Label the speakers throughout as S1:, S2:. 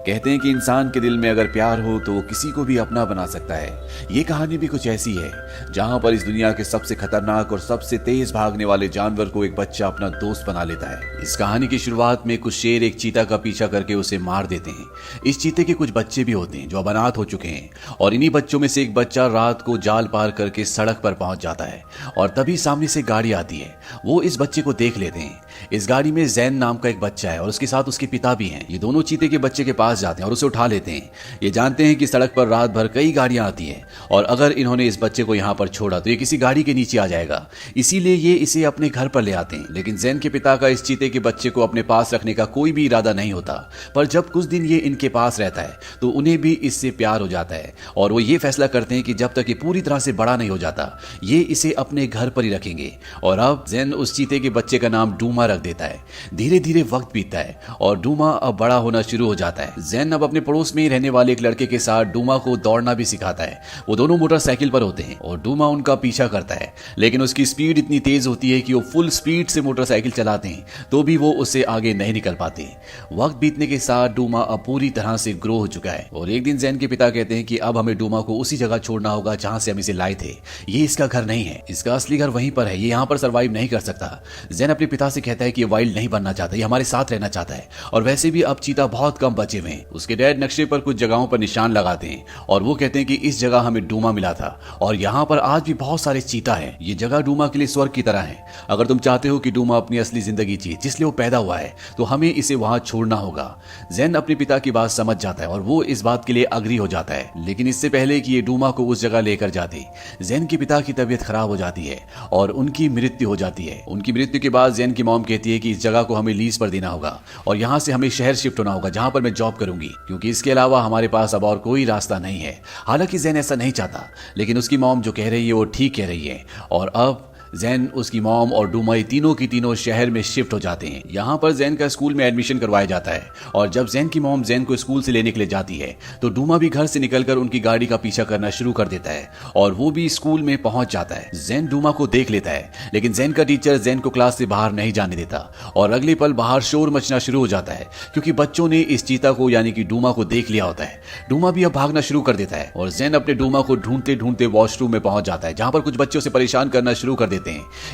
S1: कहते हैं कि इंसान के दिल में अगर प्यार हो तो वो किसी को भी अपना बना सकता है। ये कहानी भी कुछ ऐसी है जहां पर इस दुनिया के सबसे खतरनाक और सबसे तेज भागने वाले जानवर को एक बच्चा अपना दोस्त बना लेता है। इस कहानी की शुरुआत में कुछ शेर एक चीता का पीछा करके उसे मार देते हैं। इस चीते के कुछ बच्चे भी होते हैं जो अब अनाथ हो चुके हैं और इन्हीं बच्चों में से एक बच्चा रात को जाल पार करके सड़क पर पहुंच जाता है और तभी सामने से गाड़ी आती है। वो इस बच्चे को देख लेते हैं। इस गाड़ी में जैन नाम का एक बच्चा है और उसके साथ उसके पिता भी हैं। ये दोनों चीते के बच्चे के पास जाते हैं और उसे उठा लेते हैं। ये जानते हैं कि सड़क पर रात भर कई गाड़ियां आती हैं और अगर इन्होंने इस बच्चे को यहाँ पर छोड़ा तो ये किसी गाड़ी के नीचे आ जाएगा, इसीलिए ये इसे अपने घर पर ले आते हैं। लेकिन जैन के पिता का इस चीते के बच्चे को अपने पास रखने का कोई भी इरादा नहीं होता, पर जब कुछ दिन ये इनके पास रहता है तो उन्हें भी इससे प्यार हो जाता है और वो ये फैसला करते हैं कि जब तक ये पूरी तरह से बड़ा नहीं हो जाता ये इसे अपने घर पर ही रखेंगे। और अब जैन उस चीते के बच्चे का नाम डूमा रख देता है। धीरे धीरे वक्त बीतता है और डूमा अब बड़ा होना शुरू हो जाता है। जैन अब अपने पड़ोस में ही रहने वाले एक लड़के के साथ डूमा को दौड़ना भी सिखाता है। वो दोनों मोटरसाइकिल पर होते हैं और डूमा उनका पीछा करता है, लेकिन उसकी स्पीड इतनी तेज होती है कि वो फुल स्पीड से मोटरसाइकिल चलाते हैं तो भी वो उससे आगे नहीं निकल पाते। वक्त बीतने के साथ डूमा अब पूरी तरह से ग्रो हो चुका है और एक दिन जैन के पिता कहते हैं कि अब हमें डूमा को उसी जगह छोड़ना होगा जहां से हम इसे लाए थे। ये इसका घर नहीं है, इसका असली घर वहीं पर है, ये यहाँ पर सर्वाइव नहीं कर सकता। जैन अपने पिता से कहता है कि ये वाइल्ड नहीं बनना चाहता, ये हमारे साथ रहना चाहता है और वैसे भी अब चीता बहुत कम बचे हुए हैं। उसके डैड नक्शे पर कुछ जगहों पर निशान लगाते हैं और वो कहते हैं कि इस जगह हमें डूमा मिला था और यहाँ पर आज भी बहुत सारे चीता हैं। ये जगह डूमा के लिए स्वर्ग की तरह है। अगर तुम चाहते हो कि डूमा अपनी असली जिंदगी जिए जिसलिए वो पैदा हुआ है तो हमें इसे वहां छोड़ना होगा। जैन अपने पिता की बात समझ जाता है और वो इस बात के लिए अग्री हो जाता है, लेकिन इससे पहले कि ये डूमा को उस जगह लेकर जाते जैन के पिता की तबीयत खराब हो जाती है और उनकी मृत्यु हो जाती है। उनकी मृत्यु के बाद जैन की मॉम कहती है कि इस जगह को हमें लीज पर देना होगा और यहाँ से हमें शहर शिफ्ट होना होगा जहां पर मैं जॉब करूंगी, क्योंकि इसके अलावा हमारे पास अब और कोई रास्ता नहीं है। हालांकि जैन ऐसा नहीं चाहता, लेकिन उसकी मॉम जो कह रही है वो ठीक कह रही है और अब जैन, उसकी मॉम और डूमा तीनों की तीनों शहर में शिफ्ट हो जाते हैं। यहाँ पर जैन का स्कूल में एडमिशन करवाया जाता है और जब जैन की मॉम जैन को स्कूल से लेने के लिए जाती है तो डूमा भी घर से निकलकर उनकी गाड़ी का पीछा करना शुरू कर देता है और वो भी स्कूल में पहुंच जाता है। जैन डूमा को देख लेता है, लेकिन जैन का टीचर जैन को क्लास से बाहर नहीं जाने देता और अगले पल बाहर शोर मचना शुरू हो जाता है क्योंकि बच्चों ने इस चीता को यानी कि डूमा को देख लिया होता है। डूमा भी अब भागना शुरू कर देता है और जैन अपने डूमा को ढूंढते ढूंढते वॉशरूम में पहुंच जाता है जहां पर कुछ बच्चे उसे परेशान करना शुरू कर देते हैं।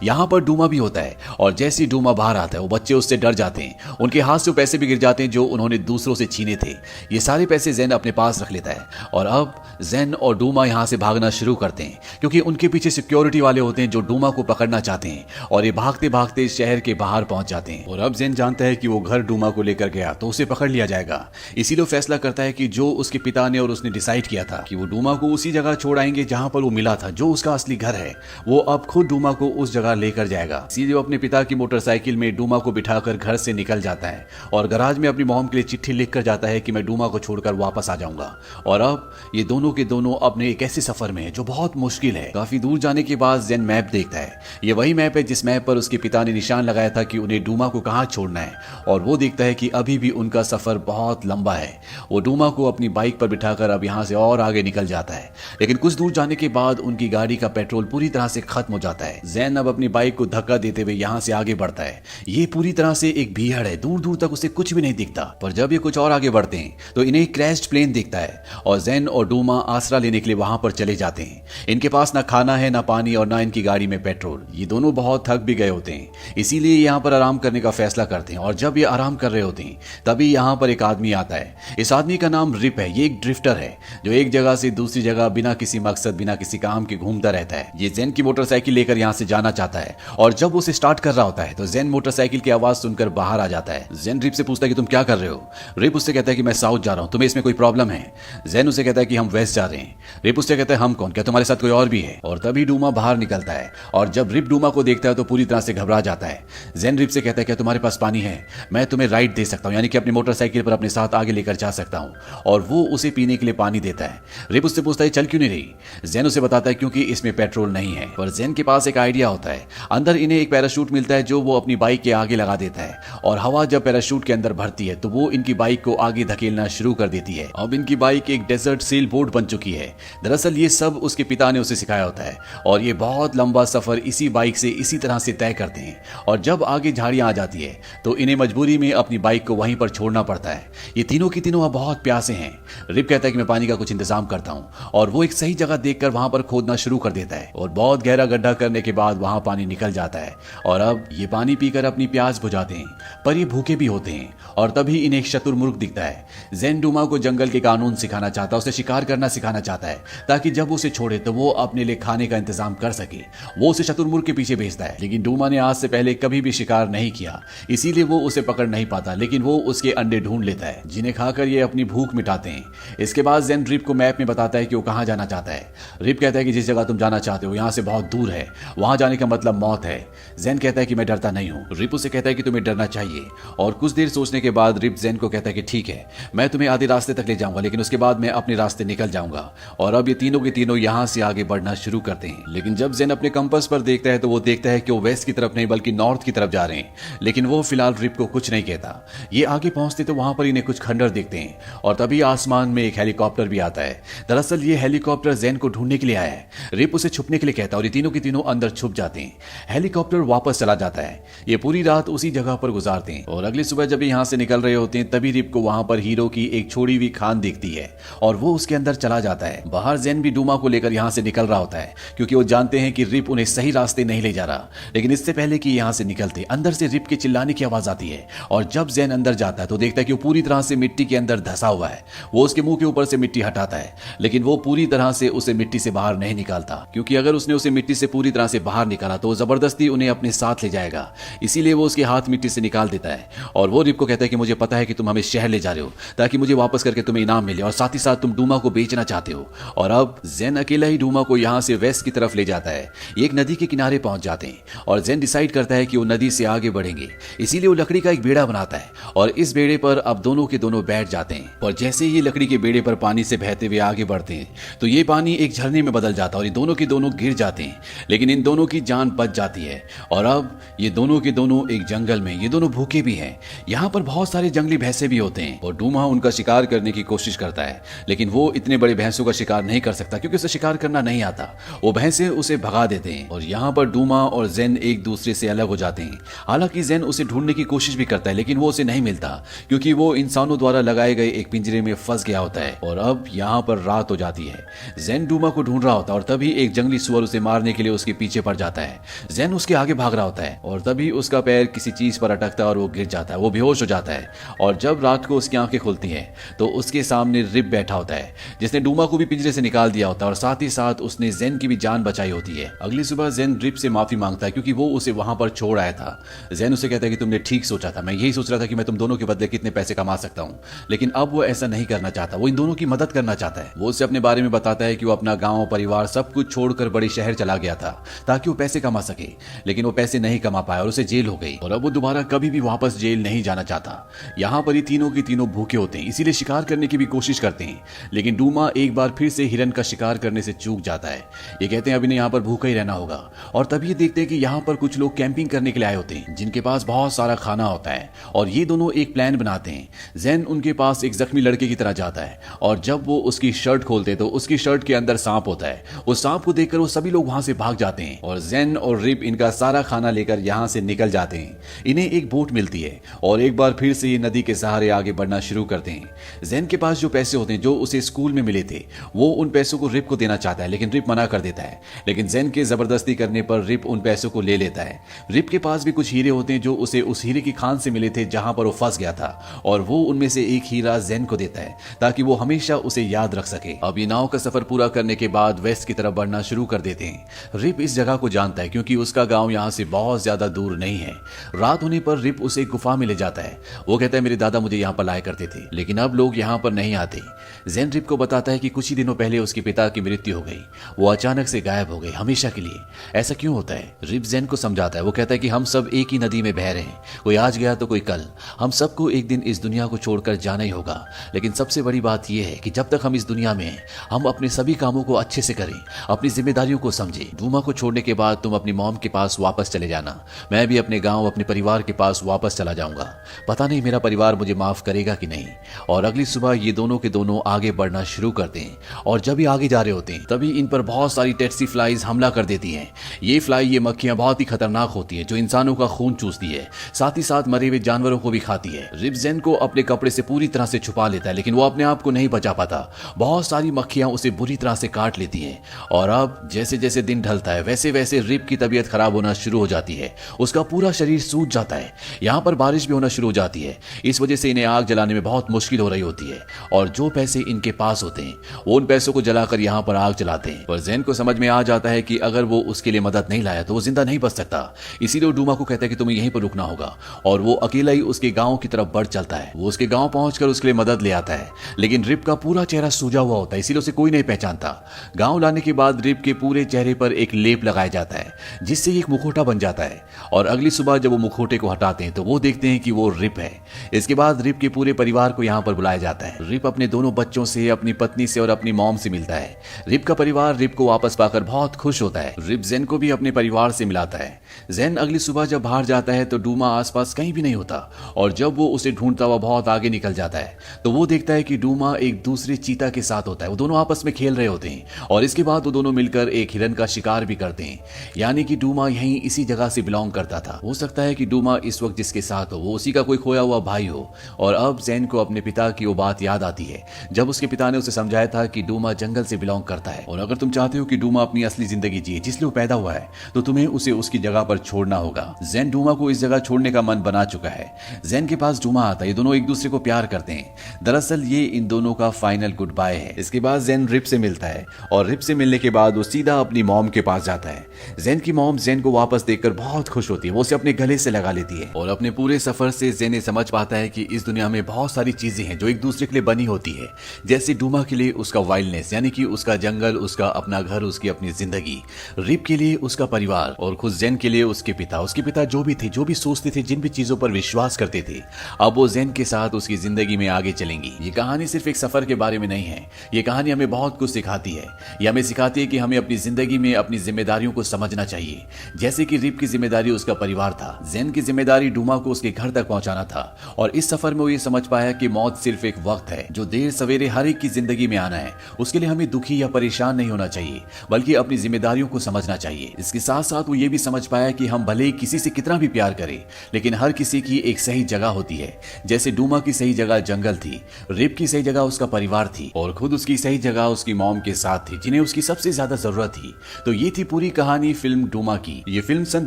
S1: यहाँ पर डूमा भी होता है और जैसे ही डूमा बाहर आता है वो बच्चे उससे डर जाते हैं। उनके हाथ से वो पैसे भी गिर जाते हैं जो उन्होंने दूसरों से छीने थे। ये सारे पैसे जैन अपने पास रख लेता है और अब जैन और डूमा यहाँ से भागना शुरू करते हैं क्योंकि उनके पीछे सिक्योरिटी वाले होते हैं जो डूमा को पकड़ना चाहते हैं और ये भागते भागते शहर के बाहर पहुंच जाते हैं। और अब जैन जानता है कि वो घर डूमा को लेकर गया तो उसे पकड़ लिया जाएगा, इसीलिए फैसला करता है कि जो उसके पिता ने और उसने डिसाइड किया था कि वो डूमा को उसी जगह छोड़ आएंगे जहां पर वो मिला था, जो उसका असली घर है, वो अब खुद डूमा को उस जगह लेकर जाएगा। सीधे वो अपने पिता की मोटरसाइकिल में डूमा को बिठाकर घर से निकल जाता है और गराज में अपनी मॉम के लिए चिट्ठी लिखकर जाता है कि मैं डूमा को छोड़कर वापस आ जाऊंगा। और अब ये दोनों के दोनों अपने एक ऐसे सफर में है जो बहुत मुश्किल है। काफी दूर जाने के बाद जैन मैप देखता है। ये वही मैप है जिस मैप पर उसके पिता ने निशान लगाया था कि उन्हें डूमा को कहां छोड़ना है और वो देखता है कि अभी भी उनका सफर बहुत लंबा है। वो डूमा को अपनी बाइक पर बिठाकर अब यहाँ से और आगे निकल जाता है, लेकिन कुछ दूर जाने के बाद उनकी गाड़ी का पेट्रोल पूरी तरह से खत्म हो जाता है। जैन अब अपनी बाइक को धक्का देते हुए यहाँ से आगे बढ़ता है। ये पूरी तरह से एक भीड़ है, दूर दूर तक उसे कुछ भी नहीं दिखता, पर जब ये कुछ और आगे बढ़ते हैं तो इन्हें क्रैश्ड प्लेन दिखता है और जैन और डूमा आसरा लेने के लिए वहां पर चले जाते हैं। इनके पास ना खाना है, ना पानी और ना इनकी गाड़ी में पेट्रोल। ये दोनों बहुत थक भी गए होते हैं, इसीलिए यहाँ पर आराम करने का फैसला करते हैं। और जब ये आराम कर रहे होते हैं तभी यहाँ पर एक आदमी आता है। इस आदमी का नाम रिप है। ये एक ड्रिफ्टर है जो एक जगह से दूसरी जगह बिना किसी मकसद, बिना किसी काम के घूमता रहता है। ये जैन की मोटरसाइकिल लेकर यहाँ से जाना चाहता है और जब उसे स्टार्ट कर रहा होता है तो जैन मोटरसाइकिल की आवाज सुनकर बाहर आ जाता है। जैन रिप से पूछता है कि तुम क्या कर रहे हो। रिप उससे कहता है कि मैं साउथ जा रहा हूं, तुम्हें इसमें कोई प्रॉब्लम है। जैन उसे कहता है कि हम वेस्ट जा रहे हैं। रिप उससे कहता है हम कौन, क्या तुम्हारे साथ कोई और भी है। और तभी डूमा बाहर निकलता है और जब रिप डूमा को देखता है तो पूरी तरह से घबरा जाता है। जैन रिप से कहता है क्या तुम्हारे पास पानी है, मैं तुम्हें राइड दे सकता हूँ, यानी कि अपनी मोटरसाइकिल पर अपने साथ आगे लेकर जा सकता हूँ। और वो उसे पीने के लिए पानी देता है। रिप उससे पूछता है चल क्यों नहीं रही। जैन उसे बताता है क्योंकि इसमें पेट्रोल नहीं है। पर जैन के पास एक एक आइडिया होता है। अंदर इन्हें एक पैराशूट मिलता है जो वो अपनी बाइक के आगे लगा देता है और हवा जब पैराशूट के अंदर भरती है तो वो इनकी बाइक को आगे धकेलना शुरू कर देती है। अब इनकी बाइक एक डेजर्ट सेल बोट बन चुकी है। दरअसल ये सब उसके पिता ने उसे सिखाया होता है और ये बहुत लंबा सफर इसी बाइक से इसी तरह से तय करते हैं। और जब आगे झाड़ियां आ जाती है तो इन्हें मजबूरी में अपनी बाइक को वहीं पर छोड़ना पड़ता है। ये तीनों की तीनों अब बहुत प्यासे हैं। रिप कहता है कि मैं पानी का कुछ इंतजाम करता हूं और वो एक सही जगह देखकर वहां पर खोदना शुरू कर देता है और बहुत गहरा गड्ढा करने के बाद वहां पानी निकल जाता है और अब ये पानी पीकर अपनी प्यास बुझाते हैं। पर ये भूखे भी होते हैं और तभी इन्हें एक शतुरमुर्ग दिखता है। जेन डूमा को जंगल के कानून सिखाना चाहता है, उसे शिकार करना सिखाना चाहता है ताकि जब उसे छोड़े तो वो अपने लिए खाने का इंतजाम कर सके। वो उसे शतुरमुर्ग के पीछे भेजता है, लेकिन डूमा ने आज से पहले कभी भी शिकार नहीं किया, इसीलिए वो उसे पकड़ नहीं पाता। लेकिन वो उसके अंडे ढूंढ लेता है जिन्हें खाकर ये अपनी भूख मिटाते हैं। इसके बाद जेन रिप को मैप में बताता है कि वो कहां जाना चाहता है। रिप कहता है कि जिस जगह तुम जाना चाहते हो यहां से बहुत दूर है, वहां जाने का मतलब मौत है। जेन कहता है कि मैं डरता नहीं हूं। रिप उसे कहता है कि तुम्हें डरना चाहिए और कुछ देर सोचने के बाद रिप जेन को कहता है कि ठीक है, मैं तुम्हें आधे रास्ते तक ले जाऊंगा, लेकिन उसके बाद मैं अपने रास्ते निकल जाऊंगा। और अब ये तीनों के तीनों यहां से आगे बढ़ना शुरू करते हैं। लेकिन जब जेन अपने कंपास पर देखता है तो वो देखता है कि वो वेस्ट की तरफ नहीं बल्कि नॉर्थ की तरफ जा रहे हैं। लेकिन वो फिलहाल रिप को कुछ नहीं कहता। ये आगे पहुंचते तो वहां पर इन्हें कुछ खंडर दिखते हैं और तभी आसमान में एक हेलीकॉप्टर भी आता है। दरअसल ये हेलीकॉप्टर जेन को ढूंढने के लिए आया है। रिप उसे छुपने के लिए कहता है और ये तीनों के तीनों अंदर छुप जाते हैं। हेलीकॉप्टर वापस चला जाता है। ये पूरी रात उसी जगह पर गुजारते हैं और अगली सुबह जब यहाँ से निकल रहे होते हैं तभी रिप को वहां पर हीरो की एक छोड़ी हुई खान दिखती है और वो उसके अंदर चला जाता है। बाहर जेन भी डूमा को लेकर यहाँ से निकल रहा होता है क्योंकि वो जानते हैं कि रिप उन्हें सही रास्ते नहीं ले जा रहा। लेकिन इससे पहले कि यहाँ से निकलते अंदर से रिप के चिल्लाने की आवाज आती है और जब जेन अंदर जाता है तो देखता है कि वो पूरी तरह से मिट्टी के अंदर धंसा हुआ है। वो उसके मुंह के ऊपर से मिट्टी हटाता है, लेकिन वो पूरी तरह से उसे मिट्टी से बाहर नहीं निकालता क्योंकि अगर उसने उसे मिट्टी से पूरी तरह से बाहर निकाला तो जबरदस्ती उन्हें अपने साथ ले जाएगा। इसीलिए वो उसके हाथ मिट्टी से निकाल देता है और वो रिप को कहता है कि मुझे पता है कि तुम हमें शहर ले जा रहे हो ताकि मुझे वापस करके तुम्हें इनाम मिले और साथ ही साथ तुम डूमा को बेचना चाहते हो। और अब जेन अकेला ही डूमा को यहाँ से वेस्ट की तरफ ले जाता है। एक नदी के किनारे पहुंच जाते हैं और जेन डिसाइड करता है कि वो नदी से आगे बढ़ेंगे, इसीलिए वो लकड़ी का एक बेड़ा बनाता है और इस बेड़े पर अब दोनों के दोनों बैठ जाते हैं। और जैसे ही लकड़ी के बेड़े पर पानी से बहते हुए आगे बढ़ते हैं तो ये पानी एक झरने में बदल जाता है और ये दोनों के दोनों गिर जाते हैं, लेकिन इन दोनों की जान बच जाती है। और अब ये दोनों के दोनों एक जंगल में, ये दोनों भूखे भी हैं। यहाँ पर बहुत सारे जंगली भैंसे भी होते हैं और डूमा उनका शिकार करने की कोशिश करता है, लेकिन वो इतने बड़े भैंसों का शिकार नहीं कर सकता क्योंकि उसे शिकार करना नहीं आता। वो भैंसे उसे भगा देते हैं और यहाँ पर डूमा और जेन एक दूसरे से अलग हो जाते हैं। हालांकि जेन उसे ढूंढने की कोशिश भी करता है लेकिन वो उसे नहीं मिलता क्योंकि वो इंसानों द्वारा लगाए गए एक पिंजरे में फंस गया होता है। और अब यहाँ पर रात हो जाती है। जेन डूमा को ढूंढ रहा होता है और तभी एक जंगली सुअर उसे मारने के लिए उसके पीछे पड़ जाता है। जेन उसके आगे भाग रहा होता है और तभी उसका पैर किसी चीज पर अटकता है और वो गिर जाता है, वो बेहोश हो जाता है। और जब रात को उसकी आंखें खुलती हैं तो उसके सामने रिप बैठा होता है जिसने डूमा को भी पिंजरे से निकाल दिया होता है और साथ ही साथ उसने जेन की भी जान बचाई होती है। अगली सुबह जेन रिप से माफी मांगता है क्योंकि वो उसे वहां पर छोड़ आया था। जेन उसे कहता है कि तुमने ठीक सोचा था, मैं यही सोच रहा था कि मैं तुम दोनों के बदले कितने पैसे कमा सकता हूँ, लेकिन अब वो ऐसा नहीं करना चाहता। वो इन दोनों की मदद करना चाहता है। वो उससे अपने बारे में बताता है कि वो अपना गांव परिवार सब कुछ छोड़कर बड़े शहर चला गया था ताकि वो पैसे कमा सके, लेकिन वो पैसे नहीं कमा पाया और उसे जेल हो गई और अब वो दोबारा कभी भी वापस जेल नहीं जाना चाहता। यहाँ पर ही तीनों के तीनों भूखे होते हैं, इसीलिए शिकार करने की भी कोशिश करते हैं, लेकिन डूमा एक बार फिर से हिरन का शिकार करने से चूक जाता है। ये कहते हैं अभी नहीं यहाँ पर भूखा ही रहना होगा और तभी ये देखते हैं कि यहाँ पर कुछ लोग कैंपिंग करने के लिए आए होते हैं जिनके पास बहुत सारा खाना होता है और ये दोनों एक प्लान बनाते हैं। जेन उनके पास एक जख्मी लड़के की तरह जाता है और जब वो उसकी शर्ट खोलते तो उसकी शर्ट के अंदर सांप होता है। उस सांप को देखकर वो सभी लोग वहां से भाग जाते हैं और जेन और रिप इनका सारा खाना लेकर यहाँ से निकल जाते हैं। इन्हें एक बोट मिलती है और एक बार फिर से ये नदी के सहारे आगे बढ़ना शुरू करते हैं। जेन के पास जो पैसे होते हैं जो उसे स्कूल में मिले थे वो उन पैसों को रिप को देना चाहता है, लेकिन रिप मना कर देता है। लेकिन जेन के जबरदस्ती करने पर रिप उन पैसों को ले लेता है। रिप के पास भी कुछ हीरे होते हैं जो उसे उस हीरे की खान से मिले थे जहां पर वो फंस गया था और वो उनमें से एक हीरा जेन को देता है ताकि वो हमेशा उसे याद रख सके। अब ये नाव का सफर पूरा करने के बाद वेस्ट की तरफ बढ़ना शुरू कर देते हैं। रिप इस जगह को जानता है क्योंकि उसका गांव यहाँ से बहुत ज्यादा दूर नहीं है। रात होने पर रिप उसे एक गुफा में ले जाता है। वो कहता है मेरे दादा मुझे यहाँ पर लाया करते थे, लेकिन अब लोग यहाँ पर नहीं आते। जेन रिप को बताता है कि कुछ ही दिनों पहले उसके पिता की मृत्यु हो गई, वो अचानक से गायब हो गए हमेशा के लिए। ऐसा क्यों होता है? रिप जेन को समझाता है। वो कहता है कि हम सब एक ही नदी में बह रहे हैं, कोई आज गया तो कोई कल, हम सबको एक दिन इस दुनिया को छोड़कर जाना ही होगा। लेकिन सबसे बड़ी बात यह है कि जब तक हम इस दुनिया में हैं हम अपने सभी कामों को अच्छे से करें, अपनी जिम्मेदारियों को समझें। डूमा को छोड़ने के बाद तुम अपनी मॉम के पास वापस चले जाना। मैं भी अपने गांव अपने परिवार के पास वापस चला जाऊंगा। पता नहीं मेरा परिवार मुझे माफ करेगा कि नहीं। और अगली सुबह ये दोनों के दोनों आगे बढ़ना शुरू करते हैं और जब ये आगे जा रहे होते हैं तभी इन पर बहुत सारी टेट्सी फ्लाइज हमला कर देती हैं। ये फ्लाई, ये मक्खियां बहुत ही खतरनाक होती हैं जो इंसानों का खून चूसती है, साथ ही साथ मरे हुए जानवरों को भी खाती है। रिप जेन को अपने कपड़े से पूरी तरह से छुपा लेता है लेकिन वो अपने आप को नहीं बचा पाता। बहुत सारी मक्खियां उसे बुरी तरह से काट लेती हैं और अब जैसे जैसे दिन ढलता है वैसे वैसे रिप की तबीयत खराब होना शुरू हो जाती है। उसका पूरा शरीर सूज जाता है। यहाँ पर बारिश भी होना शुरू हो जाती है। इस वजह से इन्हें आग जलाने में बहुत मुश्किल हो रही होती है और जो पैसे इनके पास होते हैं वो उन पैसों को जलाकर यहाँ पर आग जलाते हैं। पर जेन को समझ में आ जाता है कि अगर वो उसके लिए मदद नहीं लाया तो वो जिंदा नहीं बच सकता। इसीलिए वो डूमा को कहता है कि तुम्हें यहीं पर रुकना होगा और वो अकेला ही उसके गांव की तरफ बढ़ चलता है। वो उसके गांव पहुंचकर उसके लिए मदद ले आता है लेकिन रिप का पूरा चेहरा सूजा हुआ होता है, इसीलिए उसे कोई नहीं पहचानता। गांव लाने के बाद रिप के पूरे चेहरे पर एक लेप लगाया जाता है जिससे एक मुखौटा बन जाता है और अगली सुबह जब वो मुखौटे को हटाते हैं तो वो देखते हैं कि वो रिप है। इसके बाद रिप के पूरे परिवार को यहाँ पर बुलाया जाता है। रिप अपने दोनों बच्चों से, अपनी पत्नी से और अपनी मॉम से मिलता है। रिप का परिवार रिप को वापस पाकर बहुत खुश होता है। रिप जेन को भी अपने परिवार से मिलाता है। जेन अगली सुबह जब बाहर जाता है तो डूमा आसपास कहीं भी नहीं होता और जब वो उसे ढूंढता हुआ बहुत आगे निकल जाता है तो वो देखता है कि डूमा एक दूसरे चीता के साथ होता है। वो दोनों आपस में खेल रहे होते हैं और इसके बाद वो दोनों मिलकर एक हिरन का शिकार भी करते हैं। यानी कि डूमा यहीं इसी जगह से बिलोंग करता था। हो सकता है कि डूमा इस वक्त जिसके साथ हो वो उसी का कोई खोया हुआ भाई हो। और अब जेन को अपने पिता की वो बात याद आती है जब उसके पिता ने उसे समझाया था कि डूमा जंगल से बिलोंग करता है और अगर तुम चाहते हो कि डूमा अपनी असली जिंदगी जिए जिसलिए वो पैदा हुआ है तो तुम्हें उसे उसकी जगह पर छोड़ना होगा। जेन डूमा को इस जगह छोड़ने का मन बना चुका है। जेन के पास डूमा आता है। ये दोनों एक दूसरे को प्यार करते हैं। दरअसल ये इन दोनों का फाइनल गुड बाय है। इसके बाद जेन रिप से मिलता है और रिप से मिलने के बाद वो सीधा अपनी मॉम के पास जाता है। जेन की मॉम जेन को वापस देखकर बहुत खुश होती है। वो उसे अपने गले से लगा लेती है और अपने पूरे सफर से जेन ये समझ पाता है कि इस दुनिया में बहुत सारी चीजें हैं जो एक दूसरे के लिए बनी होती है। जैसे डूमा के लिए उसका वाइल्डनेस यानी कि उसका जंगल, उसका अपना घर, उसकी अपनी जिंदगी। रिप के लिए उसका परिवार और खुद जेन के लिए उसके पिता। उसके पिता जो भी थे, जो भी सोचते थे, जिन भी चीजों पर विश्वास करते थे, अब वो जेन के साथ उसकी जिंदगी में आगे चलेंगी। ये कहानी सिर्फ एक सफर के बारे में नहीं है। ये कहानी हमें बहुत कुछ सिखाती है। ये हमें सिखाती है कि हमें अपनी जिंदगी में अपनी जिम्मेदारियों को समझना चाहिए। जैसे कि रिप की जिम्मेदारी उसका परिवार था, जेन की जिम्मेदारी डूमा को उसके घर तक पहुंचाना था। और इस सफर में वो ये समझ पाया कि मौत सिर्फ एक वक्त है जो देर सवेरे हर एक की जिंदगी में आना है। उसके लिए हमें दुखी या परेशान नहीं होना चाहिए बल्कि अपनी जिम्मेदारियों को समझना चाहिए। इसके साथ साथ वो ये भी समझ पाया कि हम भले ही किसी से कितना भी प्यार करें लेकिन हर किसी की एक सही जगह होती है। जैसे डूमा की सही जगह जंगल थी, रिप की सही जगह उसका परिवार थी और खुद उसकी सही जगह उसकी मॉम के साथ थी जिन्हें उसकी सबसे ज्यादा जरूरत थी। तो ये थी पूरी कहानी फिल्म डूमा की। ये फिल्म सन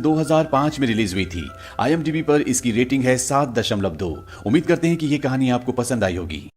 S1: 2005 में रिलीज हुई थी। IMDb पर इसकी रेटिंग है 7.2। उम्मीद करते हैं कि ये कहानी आपको पसंद आई होगी।